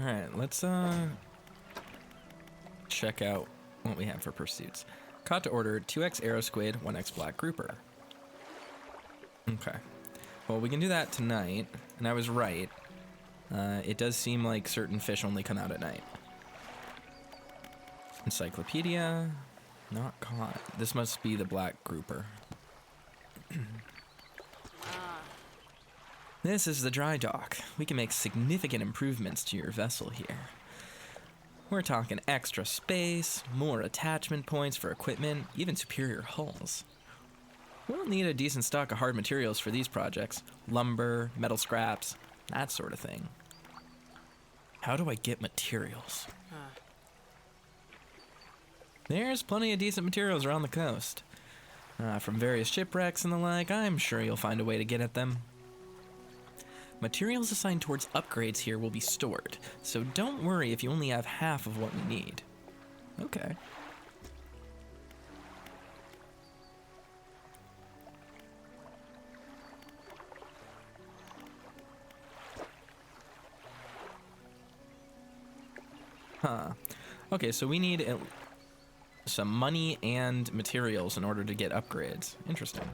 Alright, let's check out what we have for pursuits. Caught to order 2x arrow squid, 1x black grouper. Okay. Well, we can do that tonight, and I was right. It does seem like certain fish only come out at night. Encyclopedia, not caught. This must be the black grouper. This is the dry dock. We can make significant improvements to your vessel here. We're talking extra space, more attachment points for equipment, even superior hulls. We'll need a decent stock of hard materials for these projects. Lumber, metal scraps, that sort of thing. How do I get materials? There's plenty of decent materials around the coast. From various shipwrecks and the like, I'm sure you'll find a way to get at them. Materials assigned towards upgrades here will be stored, so don't worry if you only have half of what we need. Okay. Huh. Okay, so we need some money and materials in order to get upgrades. Interesting.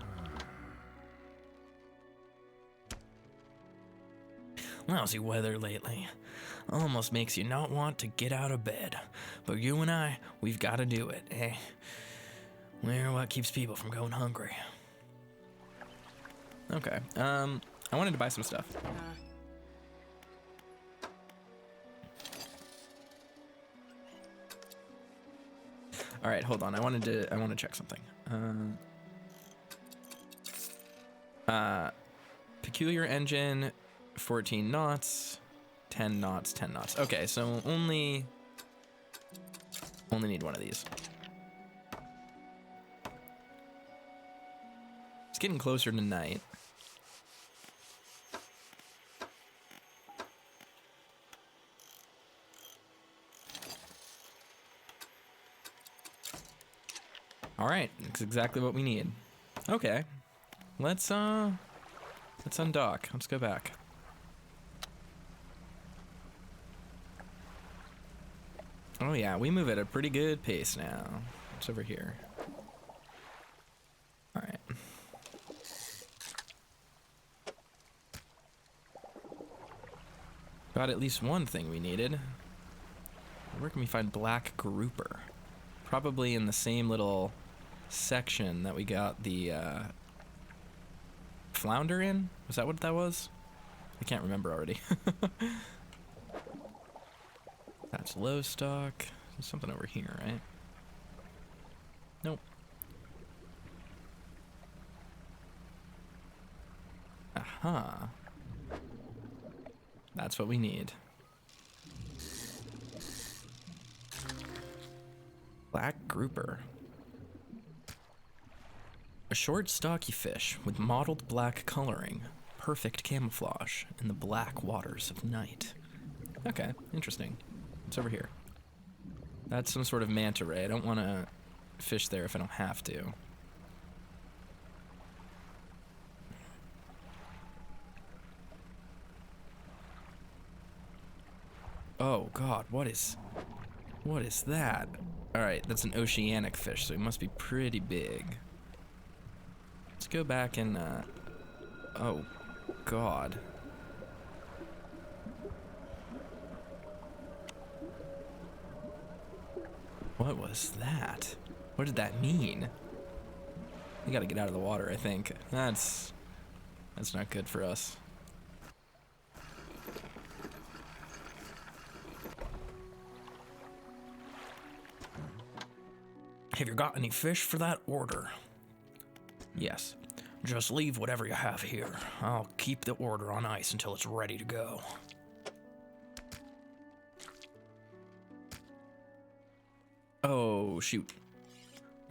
Lousy weather lately. Almost makes you not want to get out of bed. But you and I, we've got to do it, eh? We're what keeps people from going hungry. Okay, I wanted to buy some stuff. All right, hold on. I want to check something. Peculiar engine, 14 knots, 10 knots, 10 knots. Okay, so only need one of these. It's getting closer to night. All right, that's exactly what we need. Okay, let's undock. Let's go back. Oh yeah, we move at a pretty good pace now. What's over here? All right. Got at least one thing we needed. Where can we find black grouper? Probably in the same little section that we got the flounder in? Was that what that was? I can't remember already. That's low stock. There's something over here, right? Nope. Aha. That's what we need. Black grouper. A short, stocky fish with mottled black coloring. Perfect camouflage in the black waters of night. Okay, interesting. What's over here? That's some sort of manta ray. I don't want to fish there if I don't have to. Oh god, what is that? Alright, that's an oceanic fish, so it must be pretty big. Let's go back and, oh god. What was that? What did that mean? We gotta get out of the water, I think. That's not good for us. Have you got any fish for that order? Yes. Just leave whatever you have here. I'll keep the order on ice until it's ready to go. Oh, shoot.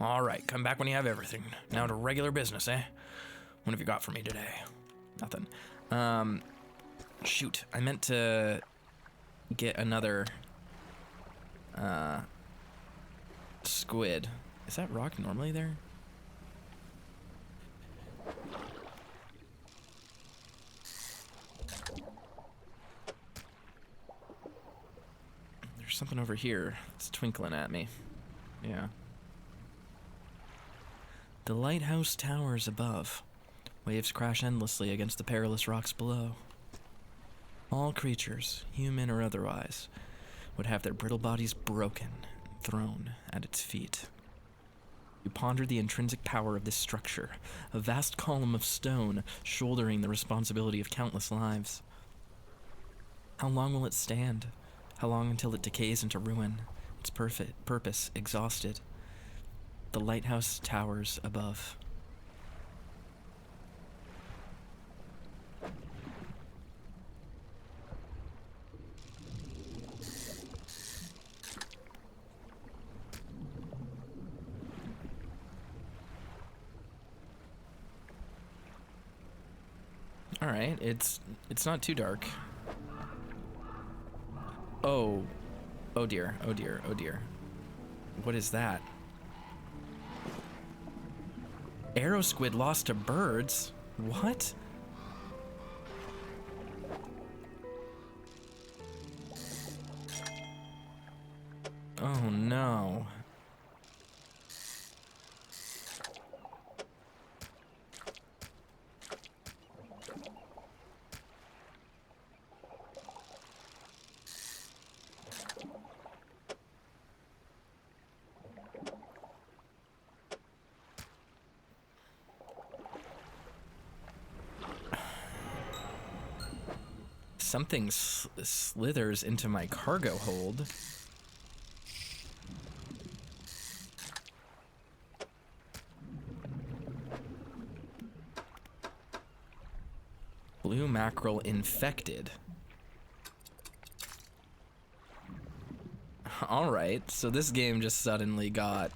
All right, come back when you have everything. Now to regular business, eh? What have you got for me today? Nothing. Shoot, I meant to get another squid. Is that rock normally there? something over here. It's twinkling at me. Yeah. The lighthouse towers above. Waves crash endlessly against the perilous rocks below. All creatures, human or otherwise, would have their brittle bodies broken, thrown at its feet. You ponder the intrinsic power of this structure, a vast column of stone shouldering the responsibility of countless lives. How long will it stand? How long until it decays into ruin, its purpose exhausted? The lighthouse towers above. All right, it's not too dark. Oh dear, oh dear, oh dear. What is that? Arrow squid lost to birds? What? Oh no. Something slithers into my cargo hold. Blue mackerel infected. Alright, so this game just suddenly got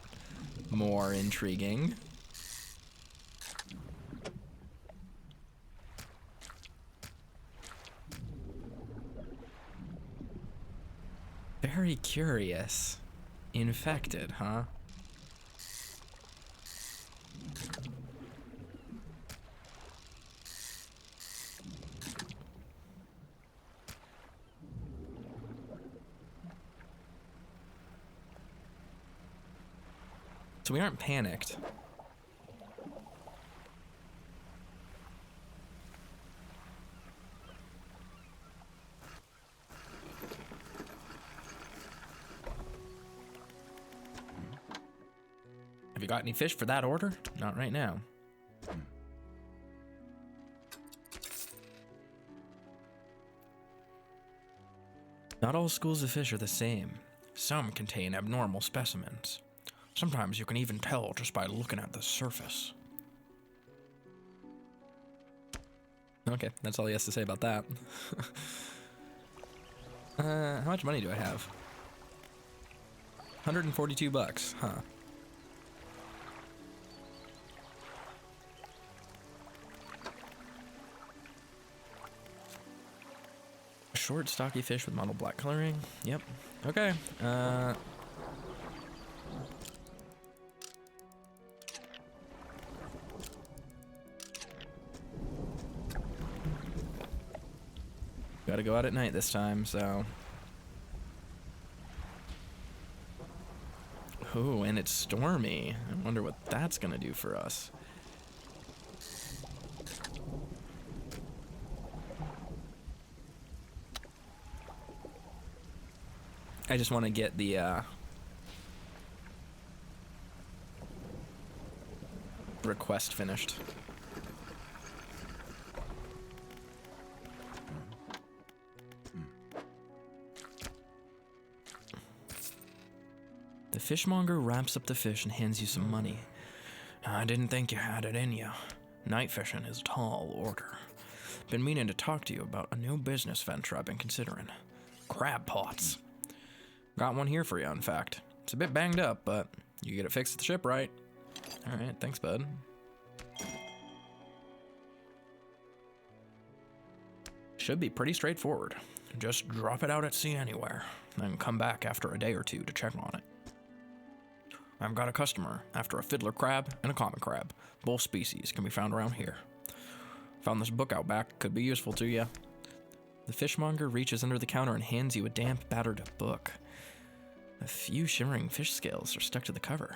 more intriguing. Very curious. Infected, huh? So we aren't panicked. Have you got any fish for that order? Not right now. Not all schools of fish are the same. Some contain abnormal specimens. Sometimes you can even tell just by looking at the surface. Okay, that's all he has to say about that. How much money do I have? 142 bucks, huh? Short, stocky fish with mottled black coloring. Yep. Okay. Gotta go out at night this time, so. Ooh, and it's stormy. I wonder what that's gonna do for us. I just want to get the request finished. The fishmonger wraps up the fish and hands you some money. I didn't think you had it in you. Night fishing is a tall order. Been meaning to talk to you about a new business venture I've been considering. Crab pots. Got one here for you, in fact. It's a bit banged up, but you get it fixed at the shipwright. Alright, thanks, bud. Should be pretty straightforward. Just drop it out at sea anywhere, then come back after a day or two to check on it. I've got a customer after a fiddler crab and a common crab. Both species can be found around here. Found this book out back, could be useful to you. The fishmonger reaches under the counter and hands you a damp, battered book. A few shimmering fish scales are stuck to the cover.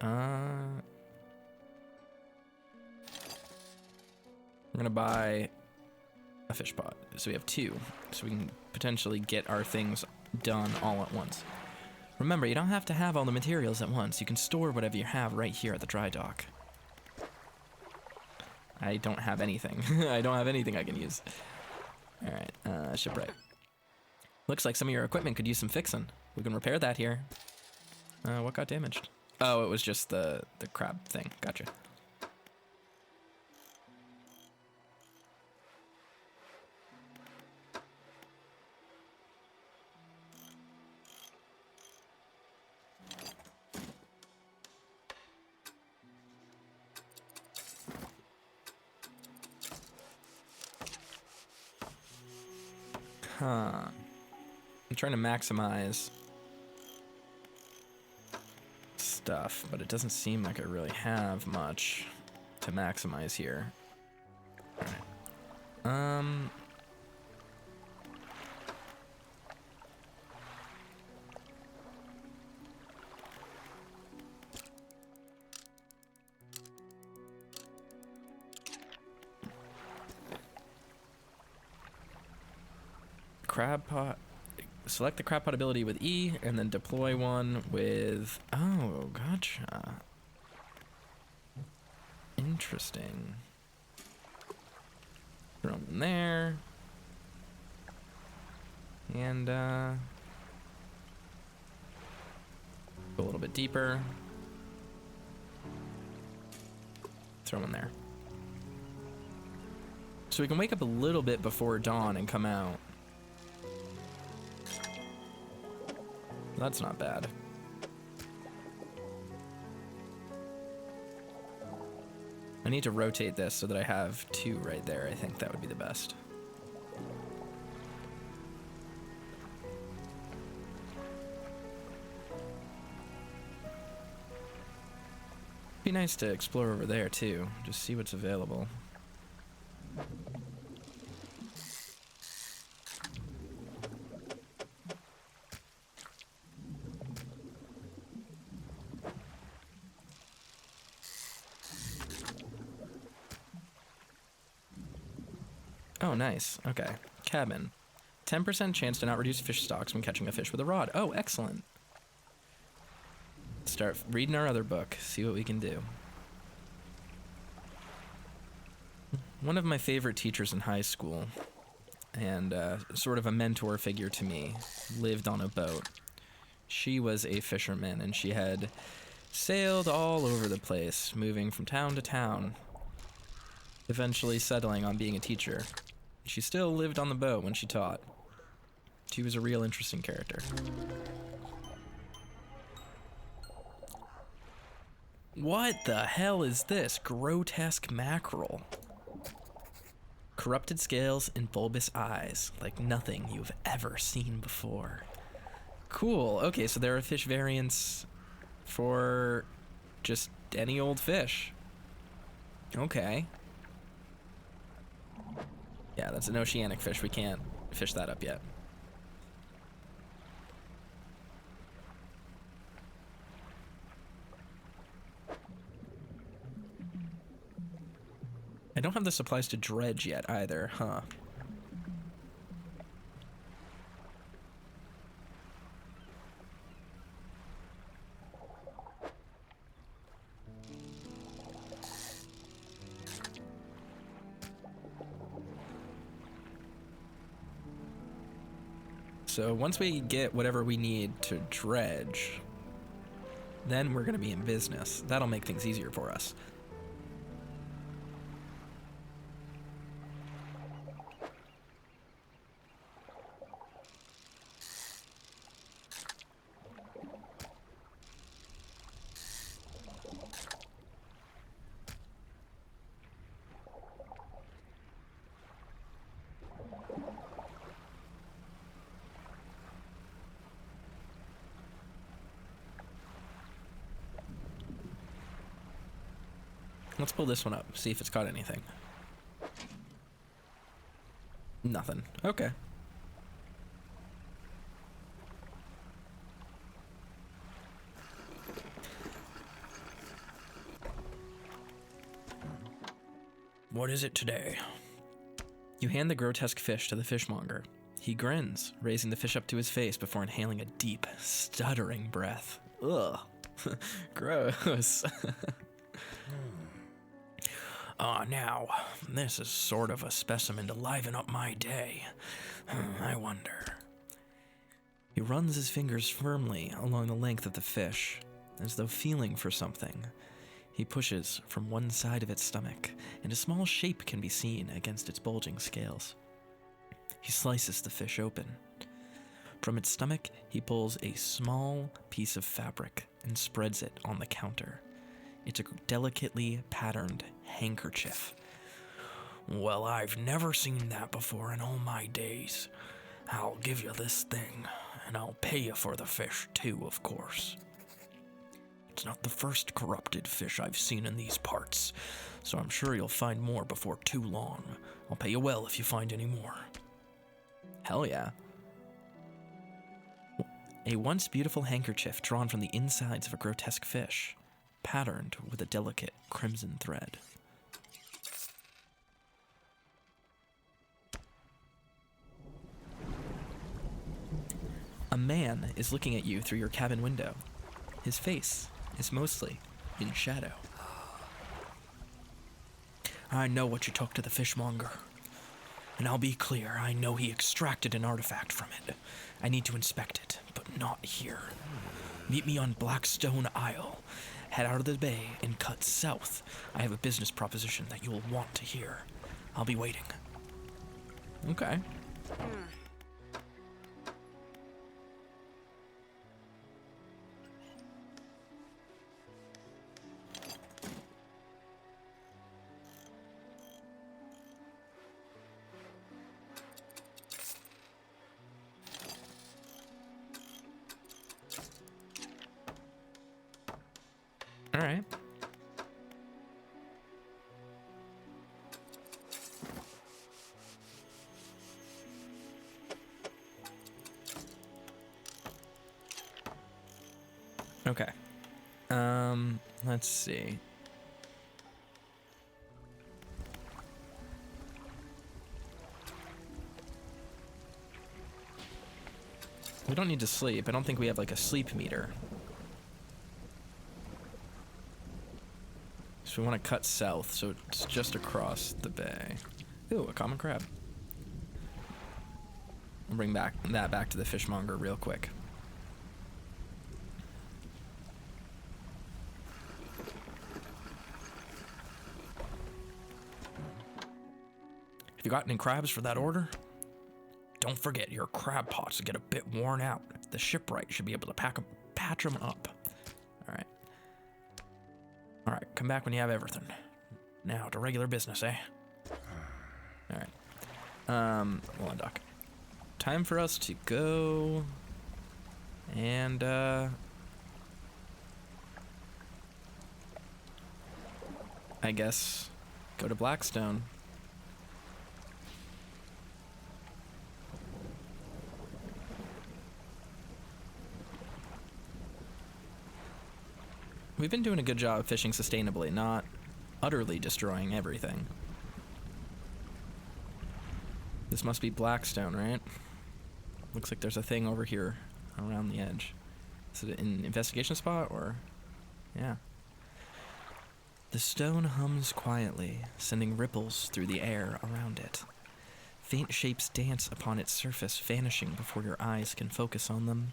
We're gonna buy a fish pot, so we have 2, so we can potentially get our things done all at once. Remember, you don't have to have all the materials at once. You can store whatever you have right here at the dry dock. I don't have anything. I don't have anything I can use. Alright, shipwright. Looks like some of your equipment could use some fixing. We can repair that here. What got damaged? Oh, it was just the crab thing. Gotcha. Huh. I'm trying to maximize stuff, but it doesn't seem like I really have much to maximize here. Alright. Crab pot. Select the crab pot ability with E, and then deploy one with... Oh, gotcha. Interesting. Throw them in there. And, go a little bit deeper. Throw them in there. So we can wake up a little bit before dawn and come out. That's not bad. I need to rotate this so that I have 2 right there. I think that would be the best. Be nice to explore over there too, just see what's available. Oh, nice. Okay. Cabin. 10% chance to not reduce fish stocks when catching a fish with a rod. Oh, excellent. Start reading our other book. See what we can do. One of my favorite teachers in high school, and sort of a mentor figure to me, lived on a boat. She was a fisherman, and she had sailed all over the place, moving from town to town, eventually settling on being a teacher. She still lived on the boat when she taught. She was a real interesting character. What the hell is this? Grotesque mackerel. Corrupted scales and bulbous eyes, like nothing you've ever seen before. Cool. Okay, so there are fish variants for just any old fish. Okay. Yeah, that's an oceanic fish. We can't fish that up yet. I don't have the supplies to dredge yet either, huh? So once we get whatever we need to dredge, then we're gonna be in business. That'll make things easier for us. Let's pull this one up, see if it's caught anything. Nothing. Okay. What is it today? You hand the grotesque fish to the fishmonger. He grins, raising the fish up to his face before inhaling a deep, stuttering breath. Ugh. Gross. Now, this is sort of a specimen to liven up my day. I wonder. He runs his fingers firmly along the length of the fish, as though feeling for something. He pushes from one side of its stomach, and a small shape can be seen against its bulging scales. He slices the fish open. From its stomach, he pulls a small piece of fabric and spreads it on the counter. It's a delicately patterned handkerchief. Well, I've never seen that before in all my days. I'll give you this thing, and I'll pay you for the fish too, of course. It's not the first corrupted fish I've seen in these parts, so I'm sure you'll find more before too long. I'll pay you well if you find any more. Hell yeah. A once beautiful handkerchief drawn from the insides of a grotesque fish, patterned with a delicate crimson thread. A man is looking at you through your cabin window. His face is mostly in shadow. I know what you took to the fishmonger. And I'll be clear, I know he extracted an artifact from it. I need to inspect it, but not here. Meet me on Blackstone Isle. Head out of the bay and cut south. I have a business proposition that you will want to hear. I'll be waiting. Okay. All right. Okay. Let's see. We don't need to sleep. I don't think we have like a sleep meter. So we want to cut south, so it's just across the bay. Ooh, a common crab. I'll bring that back to the fishmonger real quick. Have you got any crabs for that order? Don't forget, your crab pots get a bit worn out. The shipwright should be able to patch them up. Alright. Alright, come back when you have everything. Now, to regular business, eh? Alright. Hold on, Doc. Time for us to go... And, I guess... go to Blackstone. We've been doing a good job of fishing sustainably, not utterly destroying everything. This must be Blackstone, right? Looks like there's a thing over here around the edge. Is it an investigation spot, or... Yeah. The stone hums quietly, sending ripples through the air around it. Faint shapes dance upon its surface, vanishing before your eyes can focus on them.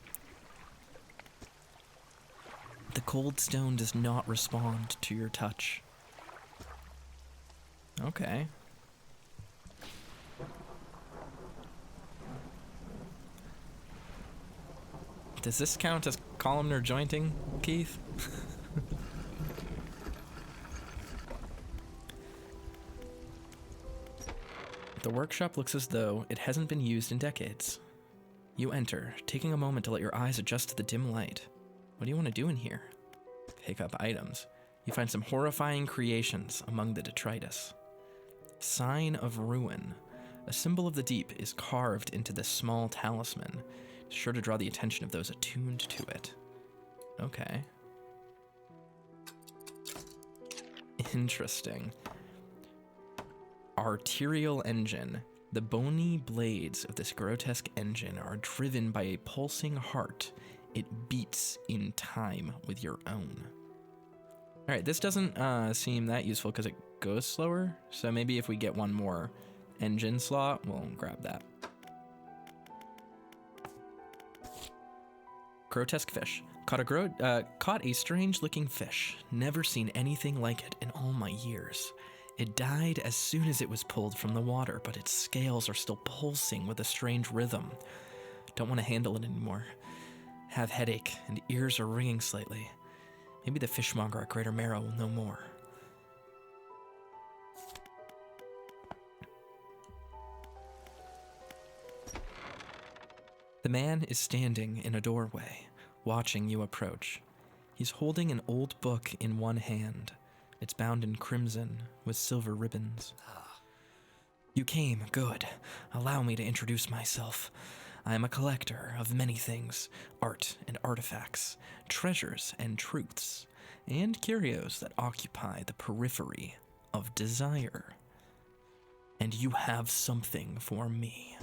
The cold stone does not respond to your touch. Okay. Does this count as columnar jointing, Keith? The workshop looks as though it hasn't been used in decades. You enter, taking a moment to let your eyes adjust to the dim light. What do you want to do in here? Pick up items. You find some horrifying creations among the detritus. Sign of ruin. A symbol of the deep is carved into this small talisman, sure to draw the attention of those attuned to it. Okay. Interesting. arterial engine. The bony blades of this grotesque engine are driven by a pulsing heart. It beats in time with your own. All right, this doesn't seem that useful because it goes slower. So maybe if we get one more engine slot, we'll grab that. Grotesque fish. Caught a strange-looking fish. Never seen anything like it in all my years. It died as soon as it was pulled from the water, but its scales are still pulsing with a strange rhythm. Don't want to handle it anymore. Have headache, and ears are ringing slightly. Maybe the fishmonger at Greater Marrow will know more. The man is standing in a doorway, watching you approach. He's holding an old book in one hand. It's bound in crimson with silver ribbons. You came, good. Allow me to introduce myself. I am a collector of many things, art and artifacts, treasures and truths, and curios that occupy the periphery of desire. And you have something for me.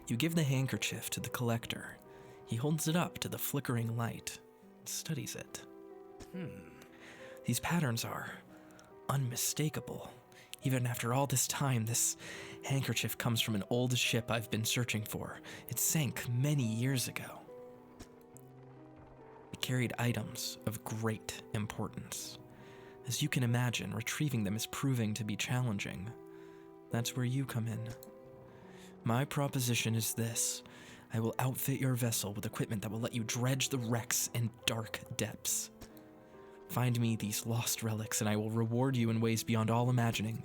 You give the handkerchief to the collector. He holds it up to the flickering light and studies it. These patterns are unmistakable. Even after all this time, this handkerchief comes from an old ship I've been searching for. It sank many years ago. It carried items of great importance. As you can imagine, retrieving them is proving to be challenging. That's where you come in. My proposition is this. I will outfit your vessel with equipment that will let you dredge the wrecks and dark depths. Find me these lost relics, and I will reward you in ways beyond all imagining.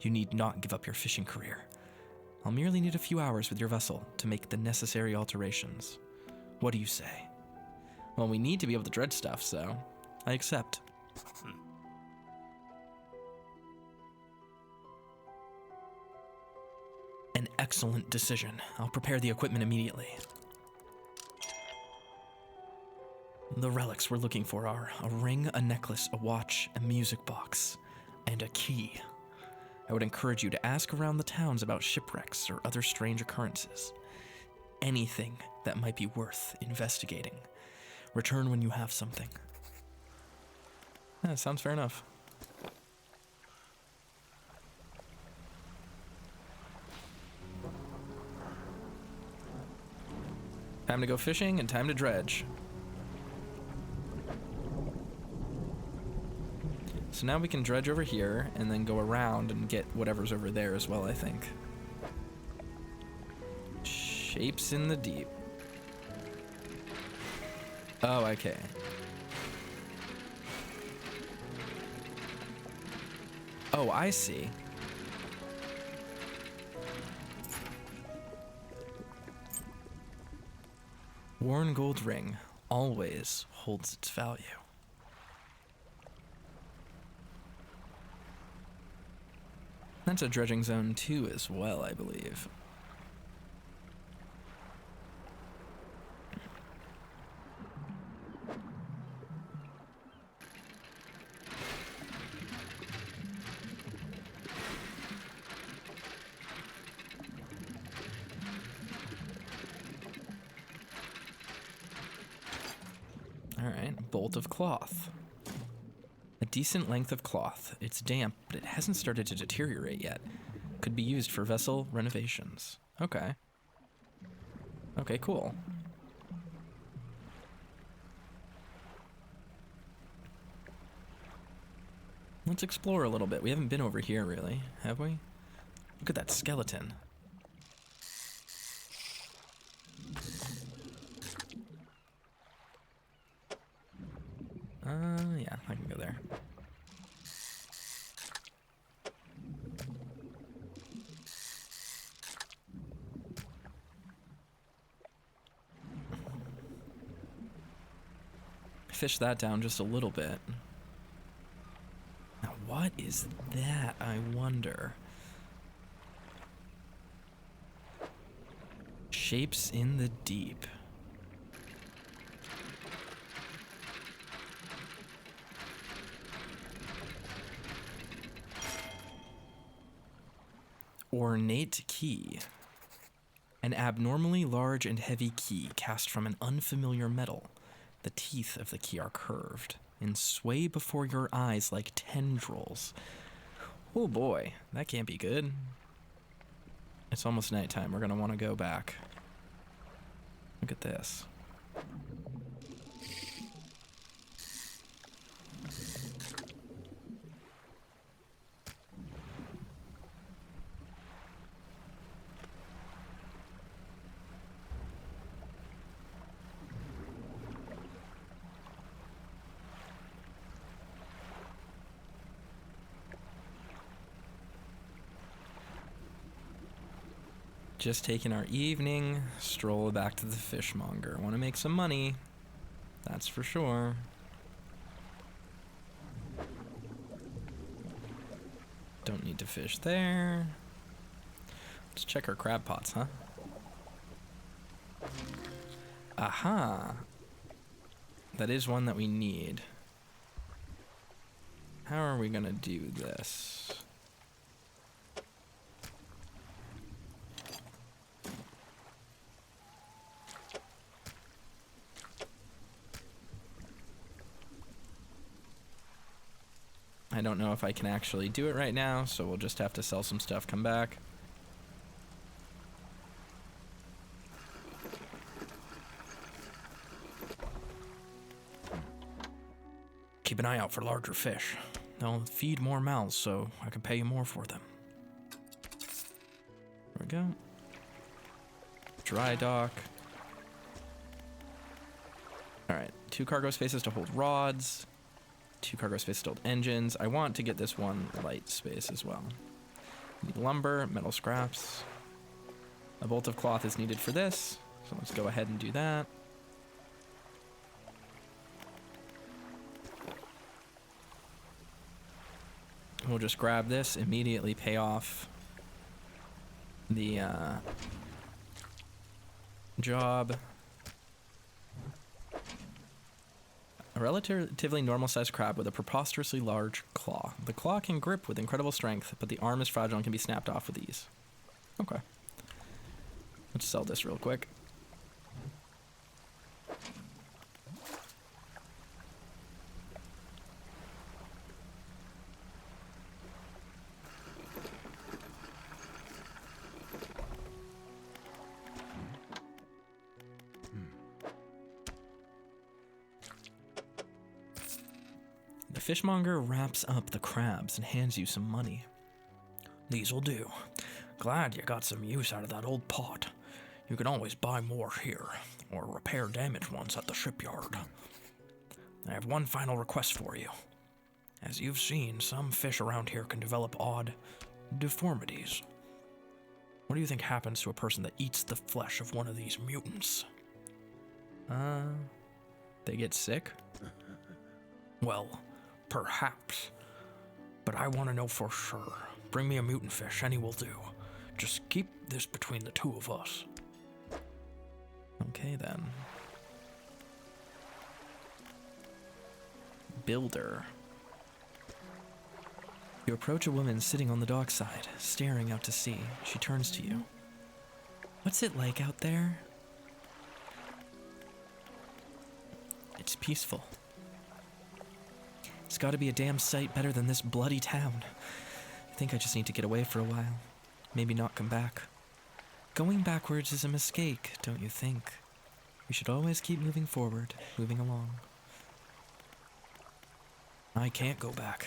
You need not give up your fishing career. I'll merely need a few hours with your vessel to make the necessary alterations. What do you say? Well, we need to be able to dredge stuff, so I accept. An excellent decision. I'll prepare the equipment immediately. The relics we're looking for are a ring, a necklace, a watch, a music box, and a key. I would encourage you to ask around the towns about shipwrecks or other strange occurrences. Anything that might be worth investigating. Return when you have something. Yeah, sounds fair enough. Time to go fishing and time to dredge. So now we can dredge over here and then go around and get whatever's over there as well, I think. Shapes in the deep. Oh, okay. Oh, I see. Worn gold ring always holds its value. That's a dredging zone 2 as well, I believe. Alright, bolt of cloth. A decent length of cloth. It's damp, but it hasn't started to deteriorate yet. Could be used for vessel renovations. Okay. Okay, cool. Let's explore a little bit. We haven't been over here, really, have we? Look at that skeleton. Yeah, I can go there. Fish that down just a little bit. Now, what is that, I wonder? Shapes in the deep. Ornate key. An abnormally large and heavy key cast from an unfamiliar metal. The teeth of the key are curved and sway before your eyes like tendrils. Oh boy, that can't be good. It's almost nighttime. We're going to want to go back. Look at this. Just taking our evening stroll back to the fishmonger. Want to make some money, that's for sure. Don't need to fish there. Let's check our crab pots, huh? Aha! That is one that we need. How are we gonna do this? I don't know if I can actually do it right now, so we'll just have to sell some stuff, come back. Keep an eye out for larger fish. They'll feed more mouths, so I can pay you more for them. There we go. Dry dock. Alright, 2 cargo spaces to hold rods. 2 cargo spaces to hold engines. I want to get this one light space as well. Need lumber, metal scraps. A bolt of cloth is needed for this, so let's go ahead and do that. We'll just grab this, immediately pay off the job. A relatively normal-sized crab with a preposterously large claw. The claw can grip with incredible strength, but the arm is fragile and can be snapped off with ease. Okay. Let's sell this real quick. The fishmonger wraps up the crabs and hands you some money. These'll do. Glad you got some use out of that old pot. You can always buy more here, or repair damaged ones at the shipyard. I have one final request for you. As you've seen, some fish around here can develop odd deformities. What do you think happens to a person that eats the flesh of one of these mutants? They get sick? Well, perhaps. But I want to know for sure. Bring me a mutant fish, any will do. Just keep this between the two of us. Okay, then. Builder. You approach a woman sitting on the dockside, staring out to sea. She turns to you. What's it like out there? It's peaceful. It's gotta be a damn sight better than this bloody town. I think I just need to get away for a while. Maybe not come back. Going backwards is a mistake, don't you think? We should always keep moving forward, moving along. I can't go back.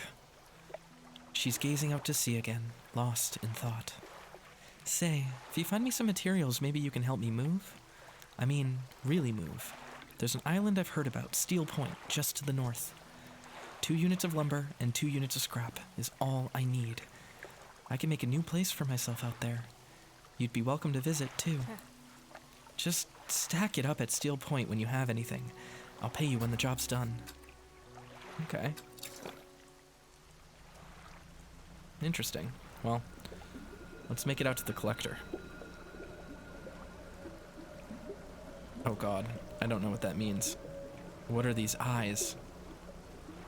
She's gazing out to sea again, lost in thought. Say, if you find me some materials, maybe you can help me move? I mean, really move. There's an island I've heard about, Steel Point, just to the north. 2 units of lumber and 2 units of scrap is all I need. I can make a new place for myself out there. You'd be welcome to visit, too. Just stack it up at Steel Point when you have anything. I'll pay you when the job's done. Okay. Interesting. Well, let's make it out to the collector. Oh god, I don't know what that means. What are these eyes?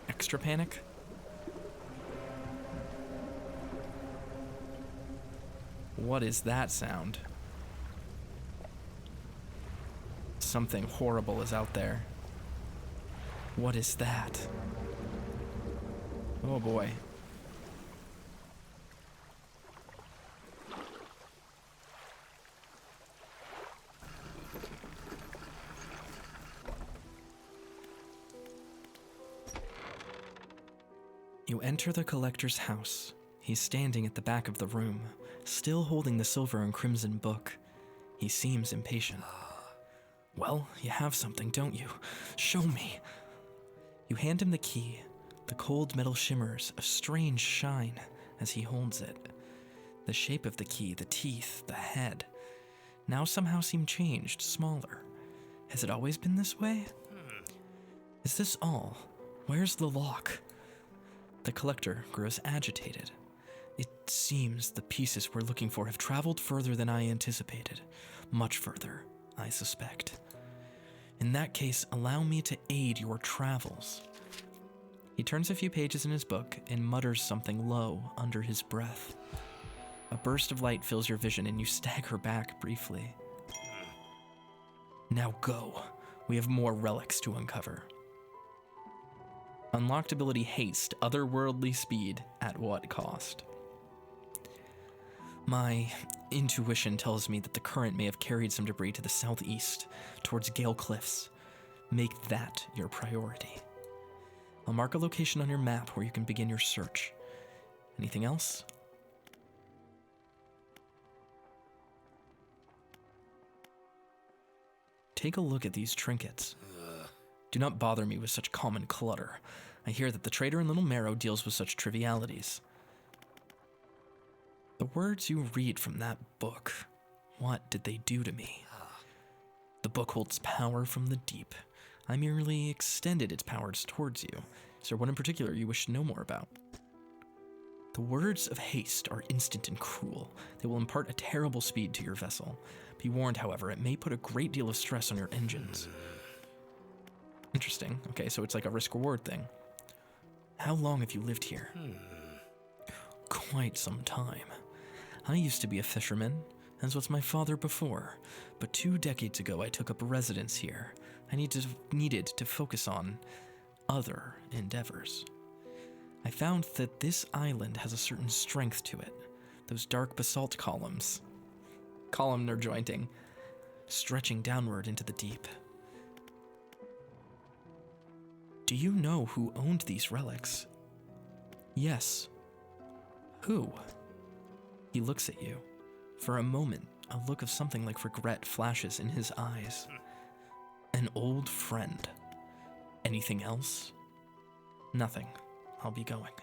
Extra panic? What is that sound? Something horrible is out there. What is that? Oh boy. You enter the collector's house. He's standing at the back of the room, still holding the silver and crimson book. He seems impatient. Well, you have something, don't you? Show me. You hand him the key. The cold metal shimmers a strange shine as he holds it. The shape of the key, the teeth, the head, now somehow seem changed, smaller. Has it always been this way? Is this all? Where's the lock? The collector grows agitated. It seems the pieces we're looking for have traveled further than I anticipated. Much further, I suspect. In that case, allow me to aid your travels. He turns a few pages in his book and mutters something low under his breath. A burst of light fills your vision and you stagger back briefly. Now go. We have more relics to uncover. Unlocked ability Haste, otherworldly speed, at what cost? My intuition tells me that the current may have carried some debris to the southeast, towards Gale Cliffs. Make that your priority. I'll mark a location on your map where you can begin your search. Anything else? Take a look at these trinkets. Do not bother me with such common clutter. I hear that the trader in Little Marrow deals with such trivialities. The words you read from that book, what did they do to me? The book holds power from the deep. I merely extended its powers towards you. Is there one in particular you wish to know more about? The words of haste are instant and cruel. They will impart a terrible speed to your vessel. Be warned, however, it may put a great deal of stress on your engines. Interesting. Okay, so it's like a risk-reward thing. How long have you lived here? Quite some time. I used to be a fisherman, as was my father before, but 2 decades ago I took up residence here. I needed to focus on other endeavors. I found that this island has a certain strength to it. Those dark basalt columns, columnar jointing, stretching downward into the deep. Do you know who owned these relics? Yes. Who? He looks at you. For a moment, a look of something like regret flashes in his eyes. An old friend. Anything else? Nothing. I'll be going.